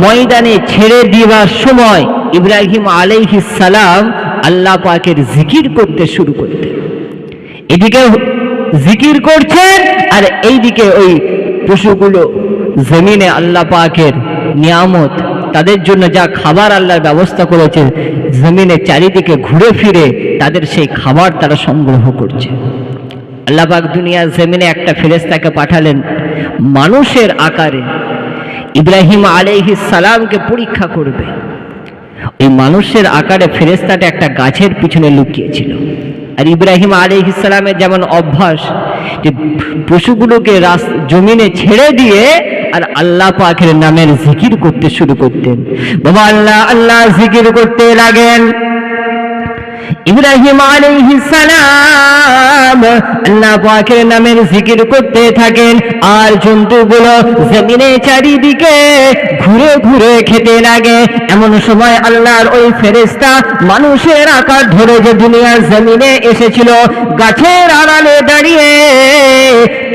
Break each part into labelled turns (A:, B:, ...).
A: ময়দানে ছেড়ে দিবার সময় ইব্রাহিম আলাইহিস সালাম আল্লাহ পাকের জিকির করতে শুরু করতেন। এদিকে জিকির করছেন আর এইদিকে ওই পশুগুলো জমিনে আল্লাহ পাকের নিয়ামত, তাদের জন্য যা খাবার আল্লাহর ব্যবস্থা করেছে, জমিনে চারিদিকে ঘুরে ফিরে তাদের সেই খাবার তারা সংগ্রহ করছে। আল্লাহ পাক দুনিয়ার জমিনে একটা ফেরেশতাকে পাঠালেন মানুষের আকারে, ইব্রাহিম আলাইহিস সালামকে পরীক্ষা করবে। ওই মানুষের আকারে ফেরেশতাটা একটা গাছের পিছনে লুকিয়েছিল। আর ইব্রাহিম আলাইহিস সালামের যেমন অভ্যাস যে পশুগুলোকে জমিনে ছেড়ে দিয়ে আর আল্লাহ পাকের নামের জিকির করতে শুরু করতেন। বাবা আল্লাহ আল্লাহ জিকির করতে লাগেন। ইব্রাহিম আলাইহিস সালাম আল্লাহ পাকের নামের জিকির করতে থাকেন আর জন্তুগুলো জমিনে চারিদিকে ঘুরে ঘুরে খেতে লাগে। এমন সময় আল্লাহর ওই ফেরেশতা মানুষের আকার ধরে যে দুনিয়ার জমিনে এসেছিল, গাছের আড়ালে দাঁড়িয়ে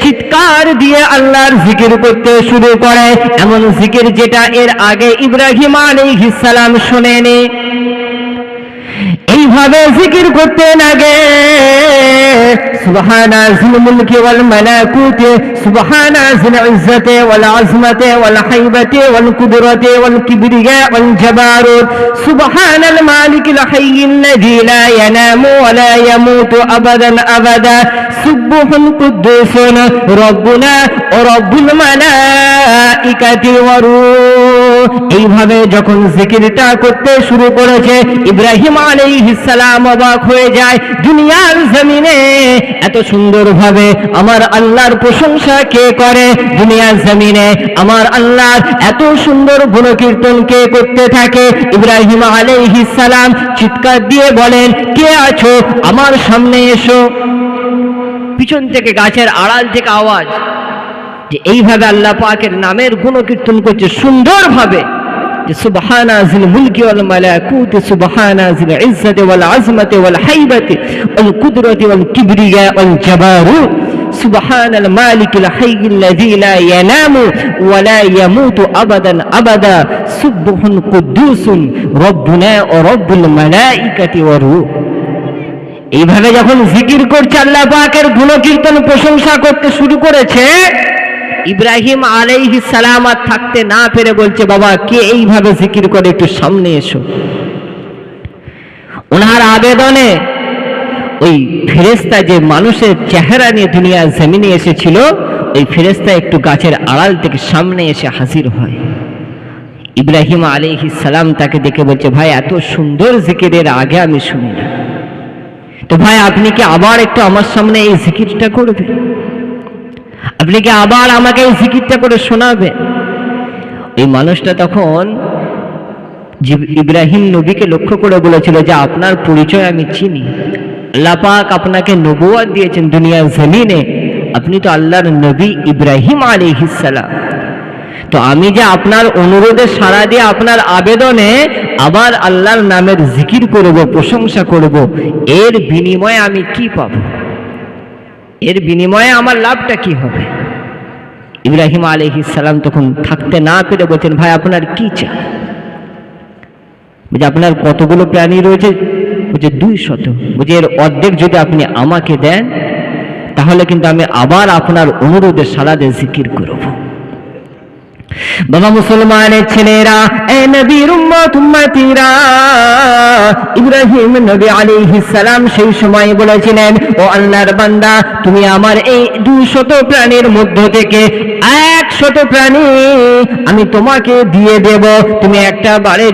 A: চিৎকার দিয়ে আল্লাহর জিকির করতে শুরু করে, এমন জিকির যেটা এর আগে ইব্রাহিম আলাইহিস সালাম শোনেনি। এইভাবে জিকির করতে লাগে, সুবহানা জিল মুলকি ওয়াল মালাকুতি, সুবহানা জিল ইজ্জতি ওয়াল আজমতি ওয়াল হাইবাতি ওয়াল কুদরতি ওয়াল কিবরিয়া ওয়াল জাবারুত, সুবহানাল মালিকিল হাইয়্যিল্লাযী লা ইয়ানামু ওয়া লা ইয়ামুতু আবাদান আবাদা, সুবহুন কুদ্দুসুন রব্বুনা ওয়া রব্বুল মালাইকাতি ওয়া রূহ। এইভাবে যখন জিকিরটা করতে শুরু করেছে, ইব্রাহিম আলাইহিস সালাম অবাক হয়ে যায়, দুনিয়ার জমিনে এত সুন্দরভাবে আমার আল্লাহর প্রশংসা কে করে? দুনিয়ার জমিনে আমার আল্লাহর এত সুন্দর গুণকীর্তন কে করতে থাকে? ইব্রাহিম আলাইহিস সালাম চিৎকার দিয়ে বলেন, কে আছো? আমার সামনে এসো। পিছন থেকে গাছের আড়াল থেকে আওয়াজ যে এইভাবে আল্লাহ পাকের নামের গুণকীর্তন করছে সুন্দরভাবে, যে সুবহানা জিল মুলকি ওয়াল মালাকুতি, সুবহানা জিল ইজ্জতি ওয়াল আজমতি ওয়াল হাইবাতি ওয়াল কুদরতি ওয়াল কিবরিয়া ওয়াল জাবারুত, সুবহানাল মালিকিল হাইয়্যিল্লাযী লা ইয়ানামু ওয়া লা ইয়ামুতু আবাদান আবাদা, সুবহুন কুদ্দুসুন রব্বুনা ওয়া রব্বুল মালাইকাতি ওয়া রূহ। এইভাবে যখন জিকির করছে, আল্লাহ পাকের গুণকীর্তন প্রশংসা করতে শুরু করেছে, ইব্রাহিম আলাইহিস সালাম আর থাকতে না পেরে বলছে, বাবা কে এইভাবে জিকির করে, একটু সামনে এসো। ওনার আবেদনে ওই ফেরেশতা যে মানুষের চেহারা নিয়ে দুনিয়ার জমিনে এসেছিল, ওই ফেরেশতা একটু গাছের আড়াল থেকে সামনে এসে হাজির হয়। ইব্রাহিম আলাইহিস সালাম তাকে দেখে বলছে, ভাই এত সুন্দর জিকিরের আগে আমি শুনি না, তো ভাই আপনি কি আবার একটু আমার সামনে এই জিকিরটা করবেন? আপনি কি আবার আমাকে এই জিকিরটা করে শোনাবেন? এই মানুষটা তখন ইব্রাহিম নবীকে লক্ষ্য করে বলেছিল যে আপনার পরিচয় আমি চিনি, আল্লাহ পাক আপনাকে নবুয়ত দিয়েছেন দুনিয়ার জমিনে, আপনি তো আল্লাহর নবী ইব্রাহিম আলাইহিস সালাম। তো আমি যে আপনার অনুরোধে সাড়া দিয়ে আপনার আবেদনে আবার আল্লাহর নামের জিকির করব, প্রশংসা করব, এর বিনিময়ে আমি কি পাব? এর বিনিময়ে আমার লাভটা কি হবে? ইব্রাহিম আলাইহিস সালাম তখন থাকতে না পেরে বলছেন, ভাই আপনার কি চাই? বলছে আপনার কতগুলো প্রাণী রয়েছে? বলছে 200। বলছে এর অর্ধেক যদি আপনি আমাকে দেন, তাহলে কিন্তু আমি আবার আপনার অনুরোধে সাড়া দিয়ে জিকির করব। বাবা মুসলমানের ছেলেরা, এ নবীর উম্মত উম্মতিরা, ইব্রাহিম নবী আলাইহিস সালাম সেই সময় বলেছিলেন, ও আল্লাহর বান্দা, তুমি আমার এই 200 প্রাণীর মধ্য থেকে 100 প্রাণী আমি তোমাকে দিয়ে দেব, তুমি একটা বারে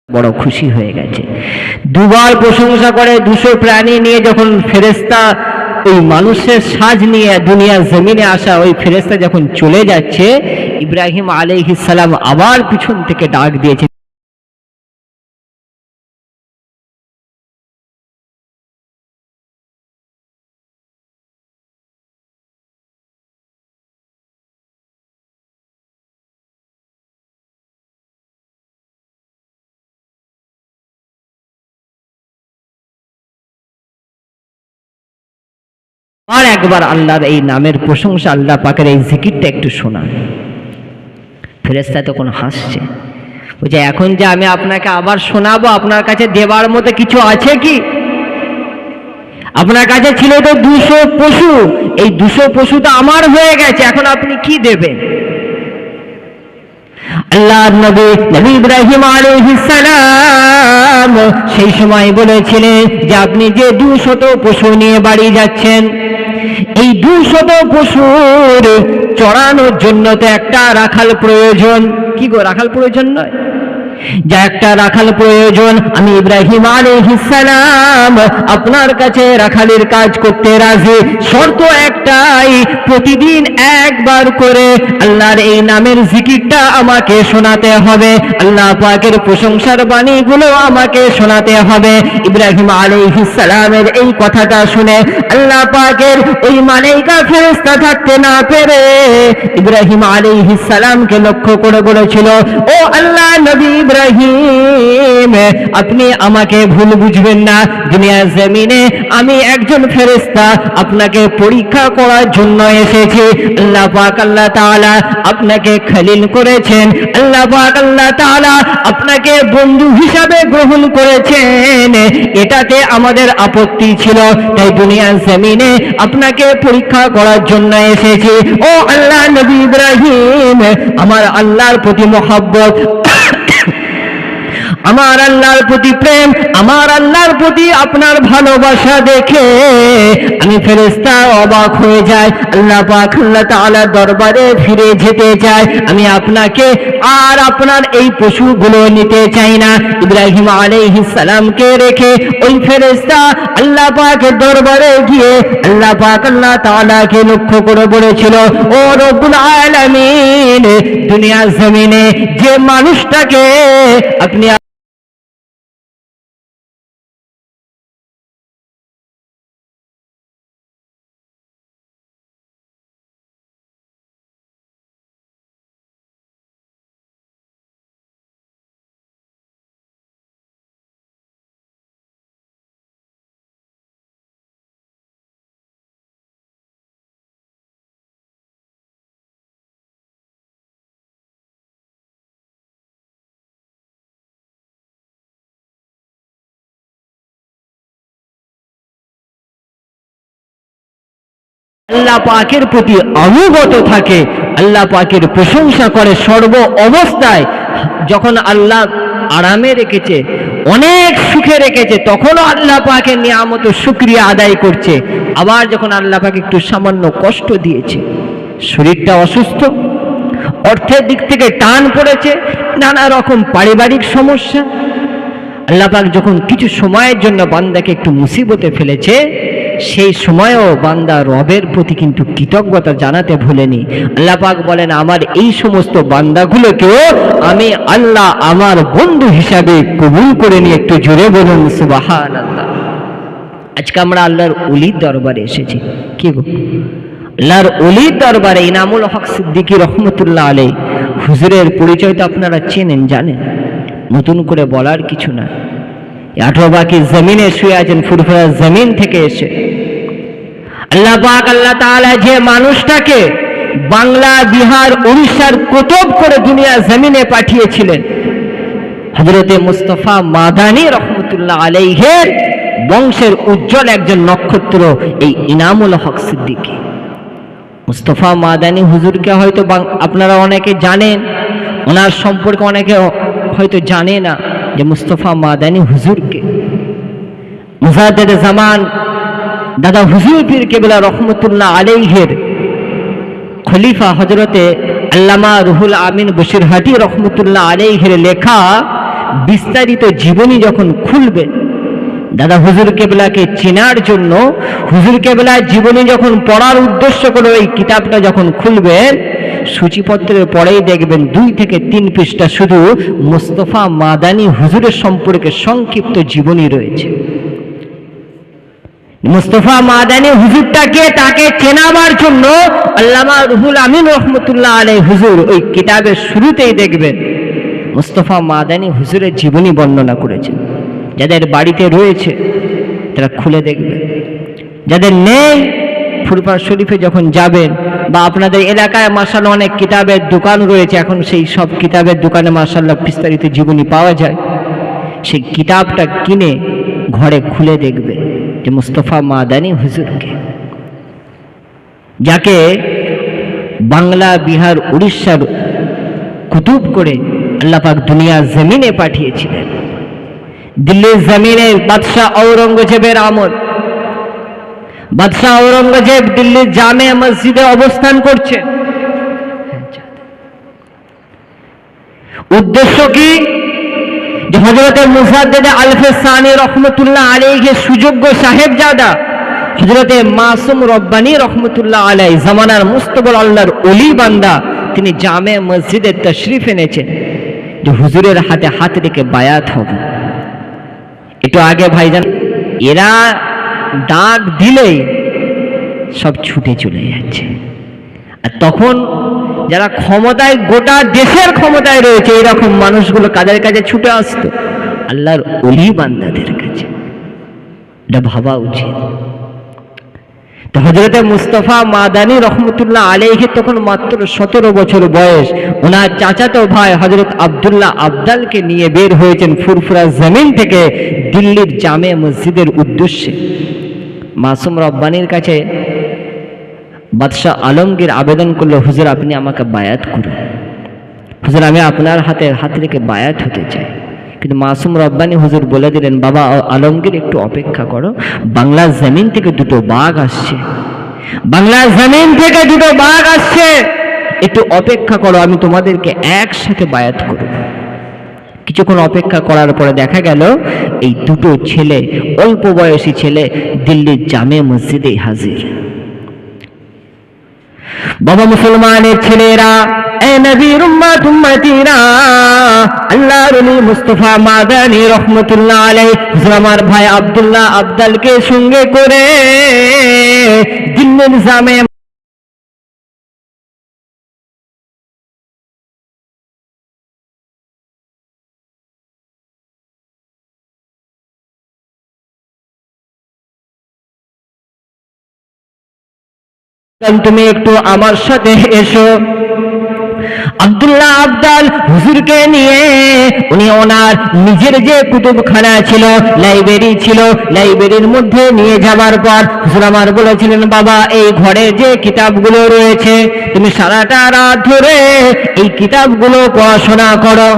A: বড় খুশি হয়ে গেছে। দুবার প্রশংসা করে 200 প্রাণী নিয়ে যখন ফেরেশতা ওই মানুষের সাজ নিয়ে দুনিয়ার জমিনে আসা ওই ফেরেশতা যখন চলে যাচ্ছে, ইব্রাহিম আলাইহিস সালাম আবার পিছন থেকে ডাক দিয়েছে, আর একবার আল্লাহর এই নামের প্রশংসা, আল্লাহ পাকের এই জিকিরটা একটু শোনান। ফেরেশতা তখন হাসছে, বলছে এখন যে আমি আপনাকে আবার শোনাবো, আপনার কাছে দেবার মতো কিছু আছে কি? আপনার কাছে ছিল তো 200 পশু, এই 200 পশু তো আমার হয়ে গেছে, এখন আপনি কি দেবেন? আল্লাহর নবী ইব্রাহিম আলাইহিস সালাম সেই সময় বলেছিলেন যে আপনি যে 200 পশু নিয়ে বাড়ি যাচ্ছেন, এই 200 পশুর চড়ানোর জন্য তো একটা রাখাল প্রয়োজন। কি গো, রাখাল প্রয়োজন নয়? যা একটা রাখাল প্রয়োজন। আমি ইব্রাহিম আলাইহিস সালাম আপনার কাছে রাখালের কাজ করতে রাজি, শর্ত একটাই, প্রতিদিন একবার করে আল্লাহর এই নামের জিকিরটা আমাকে শোনাতে হবে, আল্লাহ পাকের প্রশংসার বাণীগুলো আমাকে শোনাতে হবে। ইব্রাহিম আলাইহিস সালামের এই কথাটা শুনে আল্লাহ পাকের ওই মালায়েকা ফেরেশতা থাকতে না পেরে ইব্রাহিম আলাইহিস সালামকে লক্ষ্য করে বলেছিল, ও আল্লাহ নবী ইব্রাহিম, আপনি আমাকে ভুল বুঝবেন না, দুনিয়ার জমিনে আমি একজন ফেরেশতা আপনাকে পরীক্ষা করার জন্য এসেছি। আল্লাহ পাক আল্লাহ তাআলা আপনাকে খলিল করেছেন, আল্লাহ পাক আল্লাহ তাআলা আপনাকে বন্ধু হিসাবে গ্রহণ করেছেন, এটাতে আমাদের আপত্তি ছিল, তাই দুনিয়ার জমিনে আপনাকে পরীক্ষা করার জন্য এসেছি। ও আল্লাহ নবী ইব্রাহিম, আমার আল্লাহর প্রতি মহব্বত, আমার আল্লাহর প্রতি প্রেম, আমার আল্লাহর প্রতি আপনার ভালোবাসা দেখে আমি ফেরেশতা অবাক হয়ে যাই। আল্লাহ পাক আল্লাহ তাআলার দরবারে ফিরে যেতে চাই, আমি আপনাকে আর আপনার এই পশুগুলো নিতে চাই না। ইব্রাহিম আলাইহিস সালামকে রেখে ওই ফেরেশতা আল্লাহ পাকের দরবারে গিয়ে আল্লাহ পাক আল্লাহ তাআলাকে লক্ষ্য করে বলেছিল, ও রব্বুল আলামিন, দুনিয়ার জমিনে যে মানুষটাকে আপনি আল্লাহ পাকের প্রতি অনুগত থাকে, আল্লাহ পাকের প্রশংসা করে সর্ব অবস্থায়। যখন আল্লাহ আরামে রেখেছে, অনেক সুখে রেখেছে, তখনও আল্লাহ পাকের নিয়ামত শুকরিয়া আদায় করছে। আবার যখন আল্লাহ পাক একটু সামান্য কষ্ট দিয়েছে, শরীরটা অসুস্থ, অর্থের দিক থেকে টান পড়েছে, নানা রকম পারিবারিক সমস্যা, আল্লাহ পাক যখন কিছু সময়ের জন্য বান্দাকে একটু মুসিবতে ফেলেছে, সেই সময়ও বান্দা রবের প্রতি কিন্তু কৃতজ্ঞতা জানাতে ভুলেনি। আল্লাহ পাক বলেন, আমার এই সমস্ত বান্দাগুলোকেও আমি আল্লাহ আমার বন্ধু হিসাবে কবুল করে নিয়ে, একটু জোরে বলুন সুবহানাল্লাহ। আজকে আমরা আল্লাহর ওলির দরবারে এসেছি। কি গো, আল্লাহর ওলির দরবারে ইনামুল হক সিদ্দিকী রহমতুল্লাহ আলাইহি হুজুরের পরিচয় তো আপনারা চেনেন, জানেন, নতুন করে বলার কিছু না। 18 বাকি জমিনে শুয়ে আছেন, ফুরফুরা জমিন থেকে এসে আল্লাহ পাক আল্লাহ তাআলা যে মানুষটাকে বাংলা, বিহার, উড়িষ্যার কুতুব করে দুনিয়া জমিনে পাঠিয়েছিলেন, হযরতে মুস্তাফা মাদানী রহমতুল্লাহ আলাইহির বংশের উজ্জ্বল একজন নক্ষত্র এই ইনামুল হক সিদ্দিকী। মুস্তাফা মাদানী হুজুরকে হয়তো আপনারা অনেকে জানেন, ওনার সম্পর্কে অনেকে হয়তো জানে না যে মুস্তাফা মাদানী হুজুরকে মুজাদ্দিদ জামান দাদা হুজুর পীর কেবলা রহমতুল্লাহ আলাইহির খলিফা হযরতে আল্লামা রুহুল আমিন বশিরহাটি রহমতুল্লাহ আলাইহির লেখা বিস্তারিত জীবনী যখন খুলবে, দাদা হুজুর কেবলাকে চেনার জন্য হুজুর কেবলার জীবনী যখন পড়ার উদ্দেশ্য করে এই কিতাবটা যখন খুলবেন, সূচিপত্রের পরেই দেখবেন 2 থেকে 3 পৃষ্ঠা শুধু মুস্তাফা মাদানী হুজুরের সম্পর্কে সংক্ষিপ্ত জীবনী রয়েছে। মুস্তাফা মাদানী হুজুরটাকে তাকে চেনাবার জন্য আল্লামা রুহুল আমিন রহমতুল্লাহ আলাইহি হুজুর ওই কিতাবের শুরুতেই দেখবেন মুস্তাফা মাদানী হুজুরের জীবনী বর্ণনা করেছেন। যাদের বাড়িতে রয়েছে তারা খুলে দেখবেন, যাদের নেই ফুরফুরা শরীফে যখন যাবেন বা আপনাদের এলাকায় মাশাআল্লাহ অনেক কিতাবের দোকান রয়েছে, এখন সেই সব কিতাবের দোকানে মাশাআল্লাহ বিস্তারিত জীবনী পাওয়া যায়, সেই কিতাবটা কিনে ঘরে খুলে দেখবেন যে মুস্তাফা মাদানী হুজুরকে, যাকে বাংলা, বিহার, উড়িষ্যার কুতুব করে আল্লাহ পাক দুনিয়ার জমিনে পাঠিয়েছিলেন। দিল্লির জমিনে বাদশাহ ঔরঙ্গজেবের আমল, বাদশাহ ঔরঙ্গজেব দিল্লির জামে মসজিদে অবস্থান করছে। উদ্দেশ্য কি? যে হযরতে মুসাদ্দেদ আলফে সানি রহমতুল্লাহ আলাইহি সুযোগ্য সাহেবজাদা হযরতে মাসুম রব্বানী রহমতুল্লাহ আলাইহি জামানার মুস্তবর আল্লাহর ওলি বান্দা, তিনি জামে মসজিদে তশরিফ এনেছেন যে হুজুরের হাতে হাত রেখে বায়াত হবে। একটু আগে ভাইজান এরা ডাক দিলেই সব ছুটে চলে যাচ্ছে, আর তখন যারা ক্ষমতায়, গোটা দেশের ক্ষমতায় রয়েছে, এরকম মানুষগুলো কাদের কাছে ছুটে আসতো? আল্লাহর ওলি বান্দাদের কাছে। এটা ভাবা উচিত। তো হযরতে মুস্তাফা মাদানী রহমতুল্লাহ আলাইহি তখন মাত্র 17 বছর বয়স। ওনার চাচাতো ভাই হযরত আব্দুল্লাহ আবদালকে নিয়ে বের হয়েছেন ফুরফুরা জমিন থেকে দিল্লির জামে মসজিদের উদ্দেশ্যে। মাসুম রব্বানীর কাছে বাদশাহ আলমগীর আবেদন করলো, হুজুর আপনি আমাকে বায়াত করুন, হুজুর আমি আপনার হাতে হাত রেখে বায়াত হতে চাই। কিন্তু মাসুম রব্বানী হুজুর বলে দিলেন, বাবা আলমগীর একটু অপেক্ষা করো, বাংলার জমিন থেকে 2টো বাঘ আসছে, বাংলার জমিন থেকে 2টো বাঘ আসছে, একটু অপেক্ষা করো, আমি তোমাদেরকে একসাথে বায়াত করব। কিছুক্ষণ অপেক্ষা করার পরে দেখা গেল এই 2টো ছেলে, অল্প বয়সী ছেলে, দিল্লির জামে মসজিদে হাজির। বাবা মুসলমানের ছেলেরা, এ নবীর উম্মত উম্মতিরা, আল্লাহর ওলি মুস্তাফা মাদানী রহমতুল্লাহ আলাইহি হুজুর আমার ভাই আব্দুল্লাহ আবদালকে সঙ্গে করে দিল্লির জামে তুমি একটু আমার সাথে এসো। আব্দুল্লাহ আবদাল হুজুরকে নিয়ে উনি ওনার নিজের যে কুতুবখানা ছিল, লাইব্রেরি ছিল, লাইব্রেরির মধ্যে নিয়ে যাবার পর হুজুর আমার বলেছিলেন, বাবা এই ঘরে যে কিতাবগুলো রয়েছে তুমি সারাটা রাত ধরে এই কিতাবগুলো পড়াশোনা করো।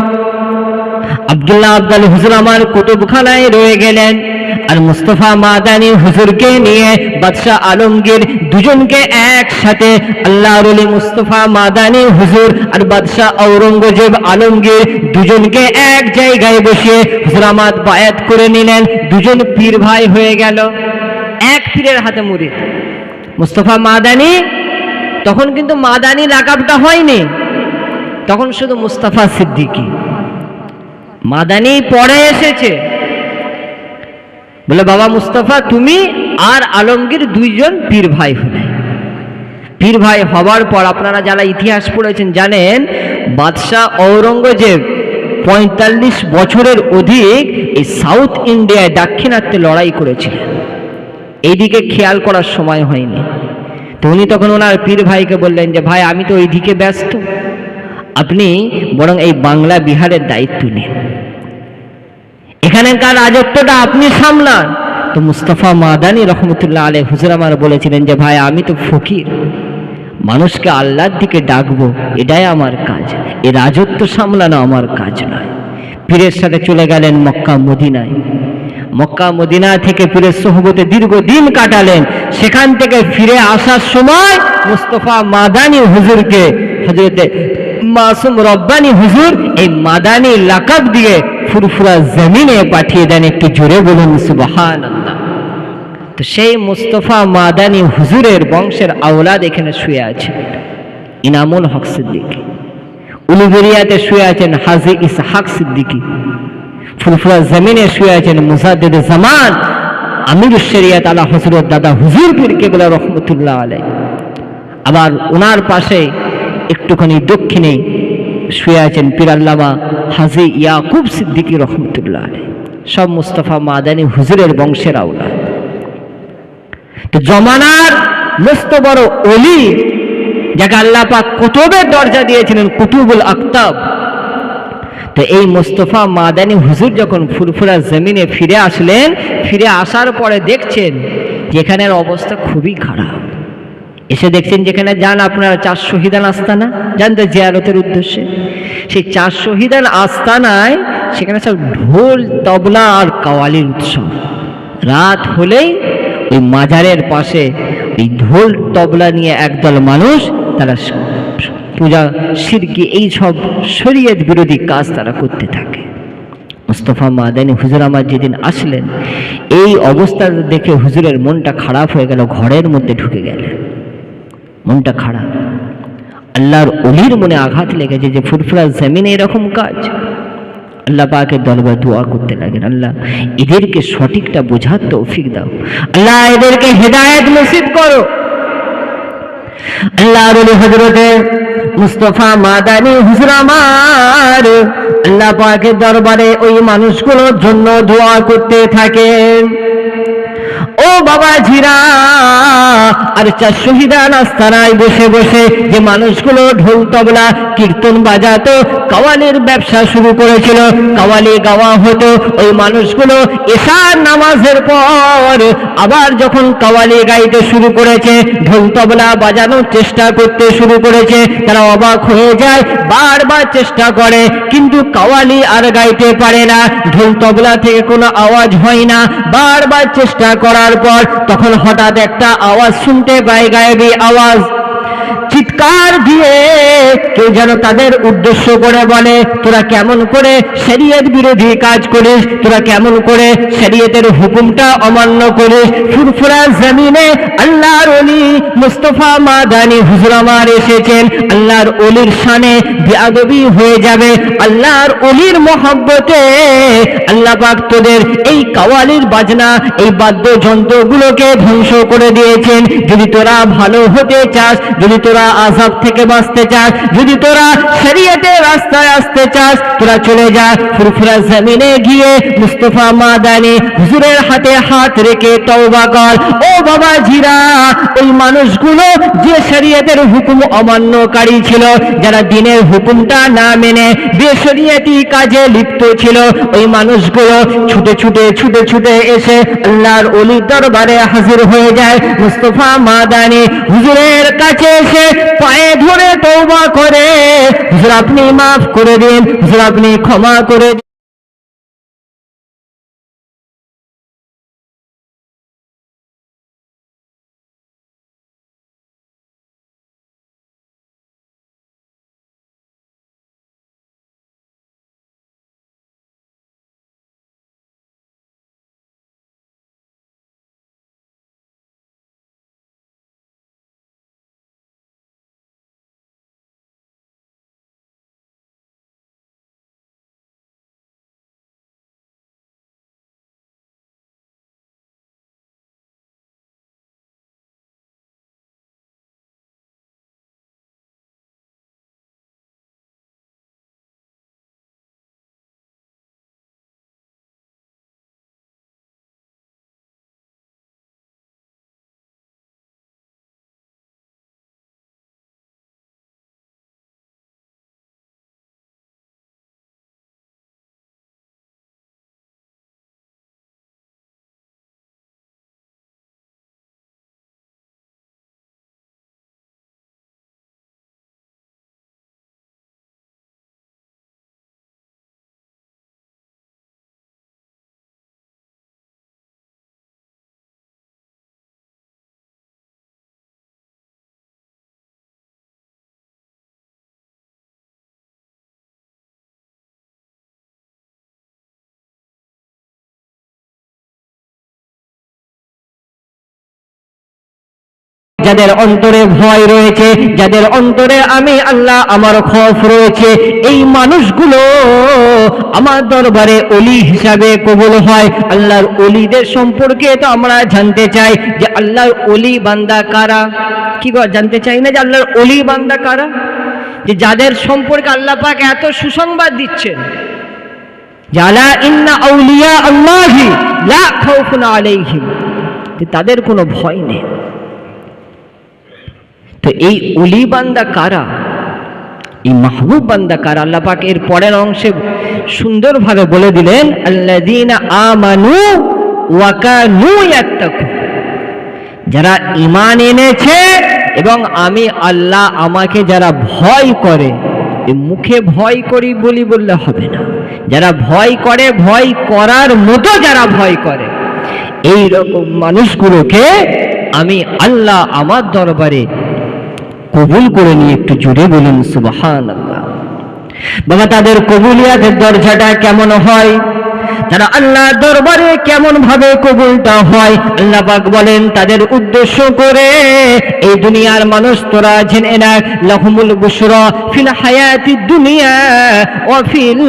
A: আব্দুল্লাহ আবদাল হুজুর আমার কুতুবখানায় রয়ে গেলেন, আর মুস্তাফা মাদানী হুজুরকে নিয়ে বাদশাহ আলমগীর দুজনকে একসাথে, আল্লাহর ওলি মুস্তাফা মাদানী হুজুর আর বাদশাহ ঔরঙ্গজেব আলমগীর দুজনকে এক জায়গায় বসিয়ে হুজুর আমার বায়াত করে নিলেন। দুজন পীর ভাই হয়ে গেল, এক পীরের হাতে মুরিদ। মুস্তাফা মাদানী, তখন কিন্তু মাদানী লাকাবটা হয়নি, তখন শুধু মুস্তাফা সিদ্দিকী। মাদানী পরে এসেছে। বলে বাবা মুস্তাফা তুমি আর আলমগীর দুইজন পীর ভাই হলে। পীর ভাই হবার পর আপনারা যারা ইতিহাস পড়েছেন জানেন, বাদশাহ ঔরঙ্গজেব 45 বছরের অধিক এই সাউথ ইন্ডিয়ায় দাক্ষিণাত্যে লড়াই করেছিলেন, এইদিকে খেয়াল করার সময় হয়নি। তো উনি তখন ওনার পীর ভাইকে বললেন যে ভাই আমি তো ওইদিকে ব্যস্ত, আপনি বরং এই বাংলা বিহারের দায়িত্ব নিন, এখানকার রাজত্বটা আপনি সামলান। তো মুস্তাফা মাদানী রহমতুল্লাহ আলাইহি হুজুর আমার বলেছিলেন যে ভাই আমি তো ফকির, মানুষকে আল্লাহর দিকে ডাকবো, এটাই আমার কাজ, এই রাজত্ব সামলানো আমার কাজ নয়। পীরের সাথে চলে গেলেন মক্কা মদিনায়। মক্কা মদিনা থেকে পীরের সোহবতে দীর্ঘদিন কাটালেন। সেখান থেকে ফিরে আসার সময় মুস্তাফা মাদানী হুজুরকে হযরতে মাসুম রব্বানী হুজুর এই মাদানী লাকাব দিয়ে ফুরফুরা জমিনে পাঠিয়ে দেন। একটু জোরে বলুন সুবহানাল্লাহ। তো সেই মুস্তফা মাদানী হুজুরের বংশের আওলাদ এখানে শুয়ে আছে। ইনামুল হক সিদ্দিকী, উলুবেরিয়াতে শুয়ে আছেন হাজী ইসহাক সিদ্দিকী, ফুরফুরা জমিনে শুয়ে আছেন মুজাদ্দিদ জামান আমিরুশ শরিয়ত আলা হযরত দাদা হুজুর পীর কেবলা রহমতুল্লাহ আলাইহি। আবার ওনার পাশে একটুখানি দক্ষিণে শুয়ে আছেন পীর আল্লামা হাজী ইয়াকুব সিদ্দিকী রহমতুল্লাহ আলাইহি। সব মুস্তফা মাদানী হুজুরের বংশের আওলাদ। তো জমানার মস্ত বড় ওলি, যাকে আল্লাহ পাক কুতুবের দরজা দিয়েছিলেন, কুতুবুল আকতাব। তো এই মুস্তফা মাদানী হুজুর যখন ফুরফুরা জমিনে ফিরে আসলেন, ফিরে আসার পরে দেখছেন যেখানের অবস্থা খুবই খারাপ। এসে দেখছেন যেখানে যান আপনারা 4 শহীদান আস্তানা, যান তো জিয়ারতের উদ্দেশ্যে, সেই 4 শহীদান আস্তানায় সেখানে সব ঢোল তবলা আর কাওয়ালির উৎসব। রাত হলেই ওই মাজারের পাশে এই ঢোল তবলা নিয়ে একদল মানুষ, তারা পূজা শিরকি এই সব শরীয়ত বিরোধী কাজ তারা করতে থাকে। মুস্তফা মাদানী হুজুর আমার যেদিন আসলেন, এই অবস্থা দেখে হুজুরের মনটা খারাপ হয়ে গেল, ঘরের মধ্যে ঢুকে গেলেন, মনটা খারাপ। আল্লাহর ওলির মনে আঘাত লেগেছে যে ফুরফুরা জমিনে এরকম কাজ। আল্লাহ পাকের দরবারে দোয়া করতে লাগেন, আল্লাহ এদেরকে সঠিকটা বোঝার তৌফিক দাও, আল্লাহ এদেরকে হেদায়েত নসিব করো। আল্লাহর ওলি হযরতে মুস্তফা মাদানী হুজুর আমার আল্লাহ পাকের দরবারে ওই মানুষগুলোর জন্য দোয়া করতে থাকেন। ও বাবাজিরা, আর 4 শহীদান আস্তানায় বসে বসে যে মানুষগুলো ঢোল তবলা কীর্তন বাজাতো, কাওয়ালির ব্যবসা শুরু করেছিল, কাওয়ালি গাওয়া হতো, ওই মানুষগুলো এশার নামাজের পর আবার যখন কাওয়ালি গাইতে শুরু করেছে, ঢোল তবলা বাজানোর চেষ্টা করতে শুরু করেছে, তারা অবাক হয়ে যায়, বারবার চেষ্টা করে কিন্তু কাওয়ালি আর গাইতে পারে না, ঢোল তবলা থেকে কোনো আওয়াজ হয় না। বারবার চেষ্টা করার পর তখন হঠাৎ একটা আওয়াজ শুনতে পায়, গায়েবী আওয়াজ, চিৎকার দিয়ে কেউ যেন তাদের উদ্দেশ্য করে বলে, তোরা কেমন করে শরীয়ত বিরোধী কাজ করিস, তোরা কেমন করে শরীয়তের হুকুমটা অমান্য করিস। ফুরফুরা জমিনে আল্লাহর ওলি মুস্তফা মাদানী হুজুর আমার এসেছেন, আল্লাহর ওলির শানে বেয়াদবি হয়ে যাবে, আল্লাহর ওলির মহব্বতে আল্লাহ পাক তোদের এই কাওয়ালির বাজনা, এই বাদ্যযন্ত্রগুলোকে ধ্বংস করে দিয়েছেন। যদি তোরা ভালো হতে চাস, যদি তোরা আযাব থেকে বাঁচতে চাস, যদি তোরা শরীয়তের রাস্তায় আসতে চাস, তোরা চলে যা ফুরফুরা জমিনে গিয়ে মুস্তফা মাদানী হুজুরের হাতে হাত রেখে তওবা কর। ও বাবাজিরা, ওই মানুষগুলো যে শরীয়তের হুকুম অমান্যকারী ছিল, যারা দ্বীনের হুকুমটা না মেনে বেশরিয়তি কাজে লিপ্ত ছিল, ওই মানুষগুলো ছুটে ছুটে ছুটে ছুটে এসে আল্লাহর ওলির দরবারে হাজির হয়ে যায়। মুস্তফা মাদানী হুজুরের কাছে এসে পায়ে ধরে তওবা করে, হুজুর আপনি মাফ করে দিন, হুজুর আপনি ক্ষমা করে দিন। যাদের অন্তরে ভয় রয়েছে, যাদের অন্তরে আমি আল্লাহ আমার খৌফ রয়েছে, এই মানুষগুলো আমার দরবারে ওলি হিসাবে কবুল হয়। আল্লাহর ওলিদের সম্পর্কে তো আমরা জানতে চাই যে আল্লাহর ওলি বান্দা কারা। কি গো জানতে চাই না যে আল্লাহর ওলি বান্দা কারা? যে যাদের সম্পর্কে আল্লাহ পাক এত সুসংবাদ দিচ্ছেন, জালা ইন্না আউলিয়া আল্লাহি লা খাউফুন আলাইহিম, যে তাদের কোনো ভয় নেই। তো এই ওলি বান্দা কারা, এই মাহবুব বান্দা কারা? আল্লাহ পাক এর পরের অংশে সুন্দরভাবে বলে দিলেন, আল্লাযীনা আমানু ওয়া কানু ইয়াত্তাকুন, যারা ঈমান এনেছে এবং আমি আল্লাহ আমাকে যারা ভয় করে। মুখে ভয় করি বললে হবে না, যারা ভয় করে, ভয় করার মতো যারা ভয় করে, এই রকম মানুষগুলোকে আমি আল্লাহ আমার দরবারে কবুল করে নিয়ে একটু জোরে বলুন সুবহানাল্লাহ। বাবা, তাদের কবুলিয়াতের দরজাটা কেমন হয়, তারা আল্লাহ দরবারে কেমন ভাবে কবুলটা হয়? আল্লাহ পাক বলেন তাদের উদ্দেশ্য করে, এই দুনিয়ার মানুষ তোরা জেনে রাখ, লাহুমুল বুশরা ফিল হায়াতিদ দুনিয়া ওয়া ফিল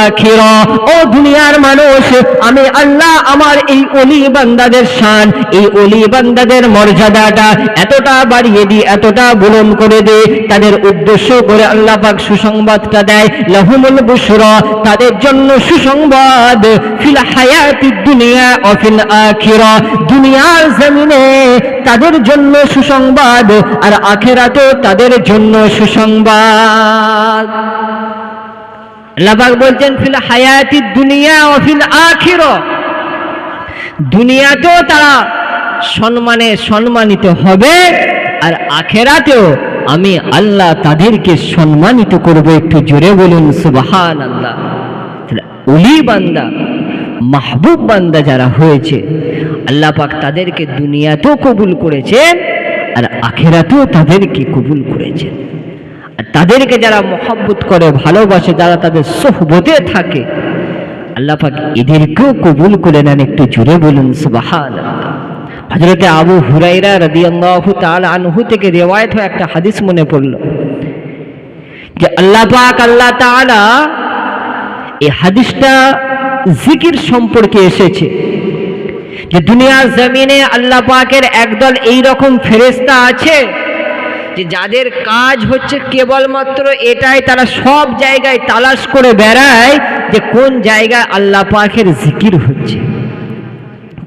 A: আখিরা। ও দুনিয়ার মানুষ, আমি আল্লাহ আমার এই ওলি বান্দাদের শান, এই ওলি বান্দাদের মর্যাদাটা এতটা বাড়িয়ে দিই, এতটা বুলন্দ করে দিই। তাদের উদ্দেশ্য করে আল্লাহ পাক সুসংবাদটা দেয়, লাহুমুল বুশরা, তাদের জন্য সুসংবাদ, ফিল হায়াতিদ দুনিয়া ওয়া ফিল আখিরা, দুনিয়ার জমিনে তাদের জন্য সুসংবাদ, আর আখিরাতে তাদের জন্য সুসংবাদ। আল্লাহ পাক বলছেন ফিল হায়াতিদ দুনিয়া ওয়া ফিল আখিরা, দুনিয়াতেও তারা সম্মানিত হবে, আর আখিরাতেও আমি আল্লাহ তাদেরকে সম্মানিত করব। একটু জোরে বলুন সুবহানাল্লাহ। ওলি বান্দা, মাহবুব বান্দা যারা হয়েছে, আল্লাহ পাক তাদেরকে দুনিয়াতেও কবুল করেছেন আর আখিরাতেও তাদেরকে কবুল করেছেন। আর তাদেরকে যারা মহব্বত করে, ভালোবাসে, যারা তাদের সোহবতে থাকে, আল্লাহ পাক এদেরকেও কবুল করে নেন। একটু জোরে বলুন সুবহানাল্লাহ। হযরতে আবু হুরায়রা রাদিয়াল্লাহু তাআলা আনহু থেকে রিওয়ায়াত হয় একটা হাদিস মনে পড়ল, যে আল্লাহ পাক আল্লাহ তাআলা, এই হাদিসটা জিকির সম্পর্কে এসেছে, যে দুনিয়ার জমিনে আল্লাহ পাকের একদল এইরকম ফেরেশতা আছে যে যাদের কাজ হচ্ছে কেবলমাত্র এটাই, তারা সব জায়গায় তালাশ করে বেড়ায় যে কোন জায়গায় আল্লাহ পাকের জিকির হচ্ছে,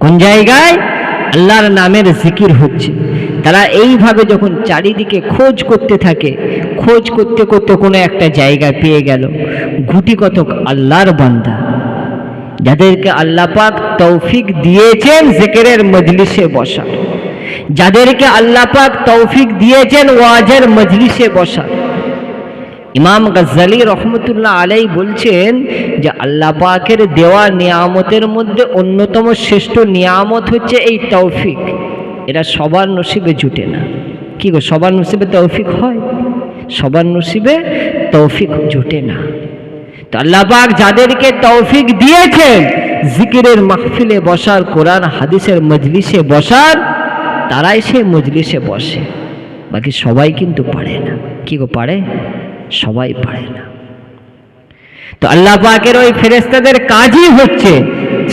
A: কোন জায়গায় আল্লাহর নামের জিকির হচ্ছে। তারা এইভাবে যখন চারিদিকে খোঁজ করতে থাকে, খোঁজ করতে করতে কোনো একটা জায়গায় পেয়ে গেল, গুটি কতক আল্লাহর বান্দা যাদেরকে আল্লাহ পাক তৌফিক দিয়েছেন জিকিরের মজলিসে বসা, যাদেরকে আল্লাহ পাক তৌফিক দিয়েছেন ওয়াজের মজলিসে বসা। ইমাম গজ্জালি রহমতুল্লাহ আলাইহি বলছেন যে আল্লাহ পাকের দেওয়া নিয়ামতের মধ্যে অন্যতম শ্রেষ্ঠ নিয়ামত হচ্ছে এই তৌফিক। এটা সবার নসিবে জুটে না। কি গো, সবার নসিবে তৌফিক হয়? সবার নসিবে তৌফিক জুটে না। তো আল্লাহ পাক যাদেরকে তৌফিক দিয়েছেন জিকিরের মাহফিলে বসার, কোরআন হাদিসের মজলিসে বসার, তারাই সেই মজলিসে বসে, বাকি সবাই কিন্তু পারে না। কি গো, পারে? সবাই পারে না। তো আল্লাহ পাকের ওই ফেরেশতাদের কাজই হচ্ছে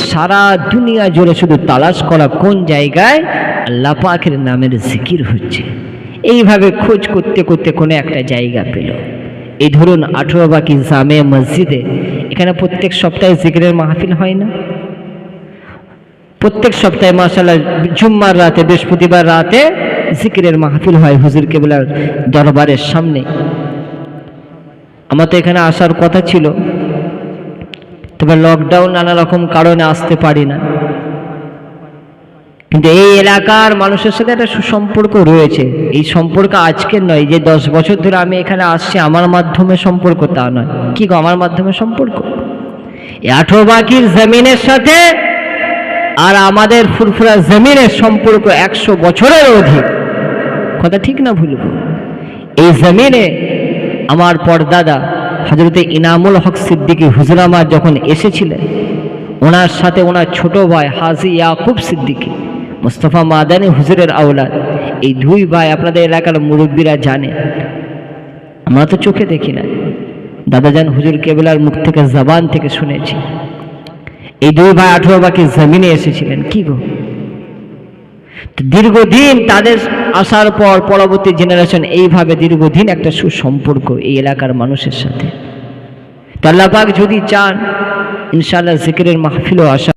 A: সারা দুনিয়া জুড়ে শুধু তালাশ করা কোন জায়গায় আল্লাহ পাকের নামের জিকির হচ্ছে। এইভাবে খোঁজ করতে করতে কোনো একটা জায়গা পেল। এই ধরুন 18 বাকি জামে মসজিদে, এখানে প্রত্যেক সপ্তাহে জিকিরের মাহফিল হয় না? প্রত্যেক সপ্তাহে মাশাআল্লাহ জুম্মার রাতে, বৃহস্পতিবার রাতে জিকিরের মাহফিল হয় হুজুর কেবলার দরবারের সামনে। আমার তো এখানে আসার কথা ছিল, তবে লকডাউন নানা রকম কারণে আসতে পারি না। কিন্তু এই এলাকার মানুষের সাথে একটা সুসম্পর্ক রয়েছে। এই সম্পর্ক আজকের নয়, যে 10 বছর ধরে আমি এখানে আসছি আমার মাধ্যমে সম্পর্ক তা নয়। কি গো, আমার মাধ্যমে সম্পর্ক। এই 18 বাকির জমিনের সাথে আর আমাদের ফুরফুরা জমিনের সম্পর্ক 100 বছরের অধিক। কথা ঠিক না ভুল? এই জমিনে আমার পরদাদা হযরতে ইনামুল হক সিদ্দিকী হুজুর আমার যখন এসেছিলেন, ওনার সাথে ওনার ছোট ভাই হাজী ইয়াকুব সিদ্দিকী মুস্তাফা মাদানী হুজুরের আওলাদ, এই দুই ভাই আপনাদের এলাকার মুরব্বীরা জানে, আমরা তো চোখে দেখি না, দাদাজান হুজুর কেবলার মুখ থেকে জবান থেকে শুনেছি। এই দুই ভাই 18 বাকি জমিনে এসেছিলেন। কি গো, দীর্ঘদিন তাদের আসার পর পরবর্তী জেনারেশন এইভাবে দীর্ঘদিন একটা সুসম্পর্ক এই এলাকার মানুষের সাথে। তো আল্লাহ পাক যদি চান ইনশাআল্লাহ জিকিরের মাহফিলও আসা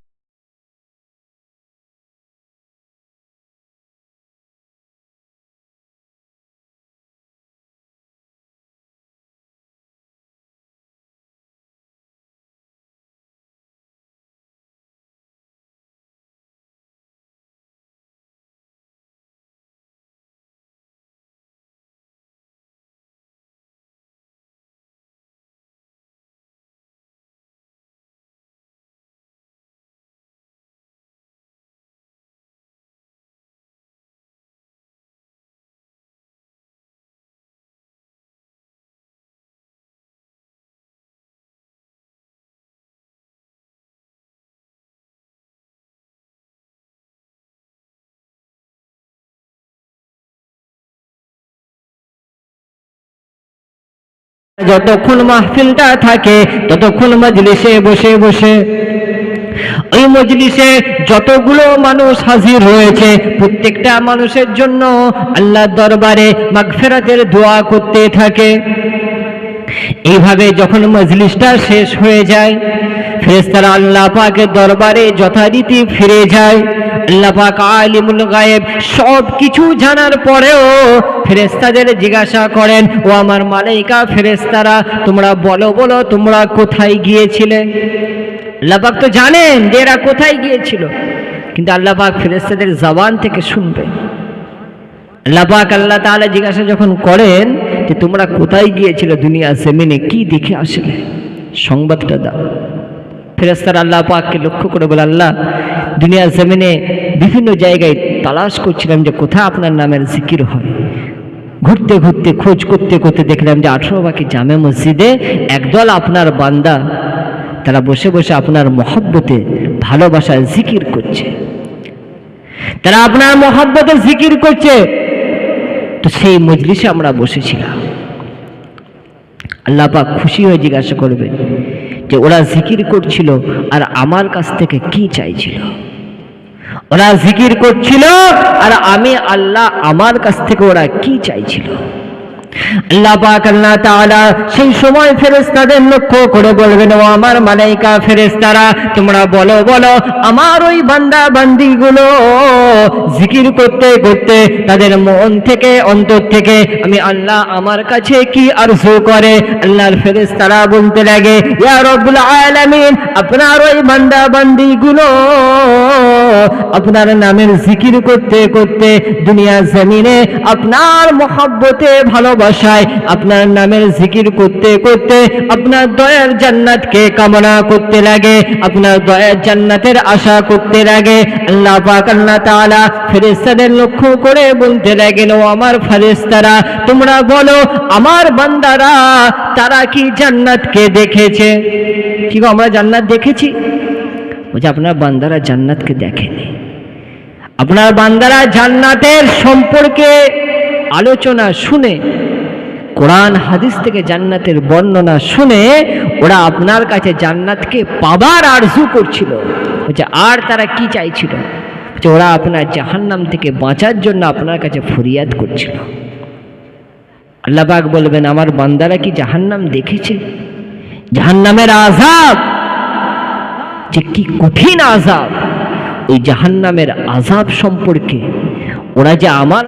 A: যতক্ষণ মাহফিলটা থাকে ততক্ষণ মজলিসে বসে বসে ওই মজলিসে যতগুলো মানুষ হাজির হয়েছে প্রত্যেকটা মানুষের জন্য আল্লাহর দরবারে মাগফিরাতের দোয়া করতে থাকে। এইভাবে যখন মজলিসটা শেষ হয়ে যায় ফেরেশতারা আল্লাহ পাকের দরবারে যথারীতি ফিরে যায়। আল্লাহ পাক আলিমুল গায়েব সব কিছু জানার পরেও ফেরেশতাদের জিজ্ঞাসা করেন, ও আমার মালাইকা ফেরেশতারা তোমরা বলো বলো তোমরা কোথায় গিয়েছিলে? আল্লাহ পাক তো জানেন যে এরা কোথায় গিয়েছিল, কিন্তু আল্লাহ পাক ফেরেশতাদের জবান থেকে শুনবে। আল্লাহ পাক আল্লাহ তাআলা জিজ্ঞাসা যখন করেন যে তোমরা কোথায় গিয়েছিলে, দুনিয়া জমিনে কি দেখে আসলে, সংবাদটা দাও। ফেরেশতারা আল্লাহ পাককে লক্ষ্য করে বলে, আল্লাহ দুনিয়া জমিনে বিভিন্ন জায়গায় তালাশ করছিলাম যে কোথায় আপনার নামের জিকির হয়। ঘুরতে ঘুরতে খোঁজ করতে করতে দেখলাম যে 18 বাকি জামে মসজিদে একদল আপনার বান্দা তারা বসে বসে আপনার মহব্বতে ভালোবাসায় জিকির করছে, তারা আপনার মহব্বতে জিকির করছে। তো সেই মজলিসে আমরা বসেছিলাম। আল্লাহ পাক খুশি হয়ে জিজ্ঞাসা করবে যে ওরা জিকির করছিল আর আমার কাছ থেকে কি চাইছিল? ওরা জিকির করছিল আর আমি আল্লাহ আমার কাছ থেকে ওরা কি চাইছিল? আল্লাহ পাক আল্লাহ তাআলা সেই সময় ফেরেশতাদের লক্ষ্য করে বলবেন, ও আমার মালাইকা ফেরেশতারা তোমরা বলো বলো আমার ওই বান্দা বান্দীগুলো জিকির করতে করতে তাদের মন থেকে অন্তর থেকে আমি আল্লাহ আমার কাছে কি আরজু করে। আল্লাহর ফেরেশতারা বলতে লাগে, ইয়া রব্বুল আলামিন আপনার ওই বান্দা বান্দীগুলো আপনার নামের জিকির করতে করতে দুনিয়া জমিনে আপনার মহব্বতে ভালোবাসায় আপনার নামের জিকির করতে করতে আপনার দয়ার জান্নাতকে কামনা করতে লাগে, আপনার দয়ার জান্নাতের আশা করতে লাগে। আল্লাহ পাক আল্লাহ তাআলা ফেরেশতাদের লক্ষ্য করে বলতে লাগেন, ও আমার ফেরেশতারা তোমরা বলো আমার বান্দারা তারা কি জান্নাতকে দেখেছে? কি গো আমরা জান্নাত দেখেছি? বলছে আপনার বান্দারা জান্নাতকে দেখেনি। আপনার বান্দারা জান্নাতের সম্পর্কে আলোচনা শুনে কোরআন হাদিস থেকে জান্নাতের বর্ণনা শুনে ওরা আপনার কাছে জান্নাতকে পাবার আরজু করছিল। বলছে আর তারা কি চাইছিল? বলছে ওরা আপনার জাহান্নাম থেকে বাঁচার জন্য আপনার কাছে ফরিয়াদ করছিল। আল্লাহ পাক বলবেন আমার বান্দারা কি জাহান্নাম দেখেছে? জাহান্নামের আযাব যে কি কঠিন আযাব, ওই জাহান্নামের আযাব সম্পর্কে ওরা যে আমার